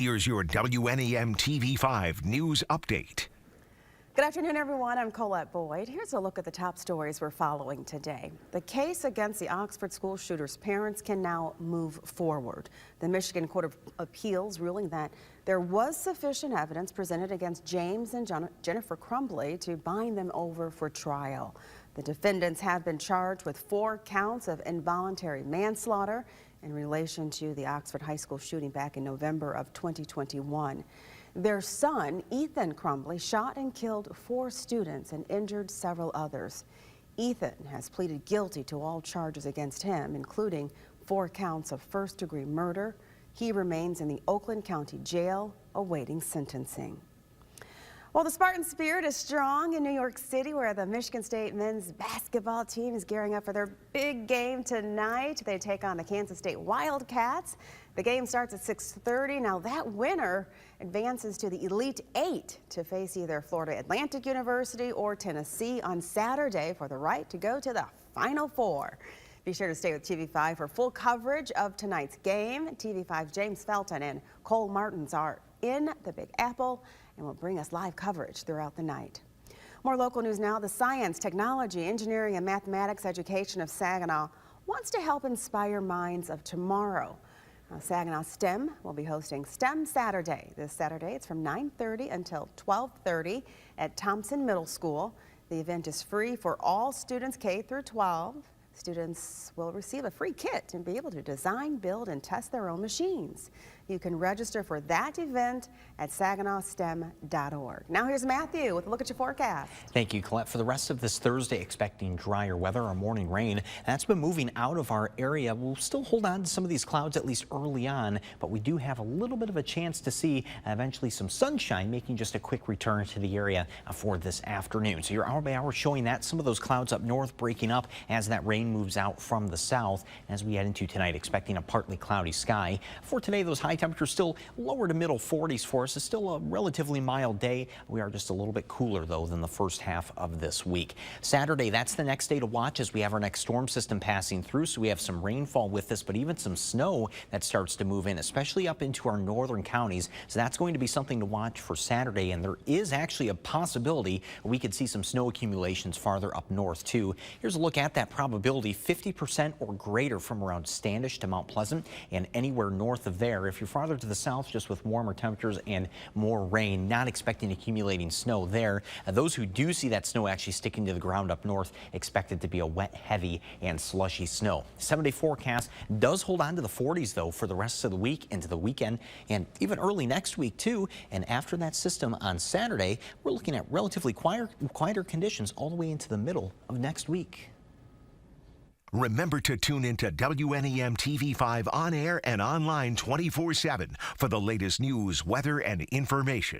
Here's your WNEM TV5 news update. Good afternoon, everyone. I'm Colette Boyd. Here's a look at the top stories we're following today. The case against the Oxford school shooter's parents can now move forward. The Michigan Court of Appeals ruling that there was sufficient evidence presented against James and Jennifer Crumbly to bind them over for trial. The defendants have been charged with 4 counts of involuntary manslaughter in relation to the Oxford High School shooting back in November of 2021. Their son, Ethan Crumbly, shot and killed 4 students and injured several others. Ethan has pleaded guilty to all charges against him, including 4 counts of first-degree murder. He remains in the Oakland County Jail awaiting sentencing. Well, the Spartan spirit is strong in New York City, where the Michigan State men's basketball team is gearing up for their big game tonight. They take on the Kansas State Wildcats. The game starts at 6:30. Now, that winner advances to the Elite 8 to face either Florida Atlantic University or Tennessee on Saturday for the right to go to the Final Four. Be sure to stay with TV5 for full coverage of tonight's game. TV5's James Felton and Cole Martins are in the Big Apple and will bring us live coverage throughout the night. More local news now. The science, technology, engineering, and mathematics education of Saginaw wants to help inspire minds of tomorrow. Saginaw STEM will be hosting STEM Saturday. This Saturday, it's from 9:30 until 12:30 at Thompson Middle School. The event is free for all students K through 12. Students will receive a free kit and be able to design, build, and test their own machines. You can register for that event at saginawstem.org. Now here's Matthew with a look at your forecast. Thank you, Colette. For the rest of this Thursday, expecting drier weather or morning rain. That's been moving out of our area. We'll still hold on to some of these clouds at least early on, but we do have a little bit of a chance to see eventually some sunshine, making just a quick return to the area for this afternoon. So your hour by hour showing that some of those clouds up north breaking up as that rain moves out from the south. As we head into tonight, expecting a partly cloudy sky. For today, those high temperatures still lower to middle 40s for us. It's still a relatively mild day. We are just a little bit cooler, though, than the first half of this week. Saturday, that's the next day to watch as we have our next storm system passing through. So we have some rainfall with this, but even some snow that starts to move in, especially up into our northern counties. So that's going to be something to watch for Saturday. And there is actually a possibility we could see some snow accumulations farther up north, too. Here's a look at that probability. 50% or greater from around Standish to Mount Pleasant and anywhere north of there. If you're farther to the south, just with warmer temperatures and more rain, not expecting accumulating snow there. Those who do see that snow actually sticking to the ground up north expect it to be a wet, heavy, and slushy snow. 7-day forecast does hold on to the 40s, though, for the rest of the week into the weekend and even early next week, too. And after that system on Saturday, we're looking at relatively quieter conditions all the way into the middle of next week. Remember to tune into WNEM TV5 on air and online 24/7 for the latest news, weather, and information.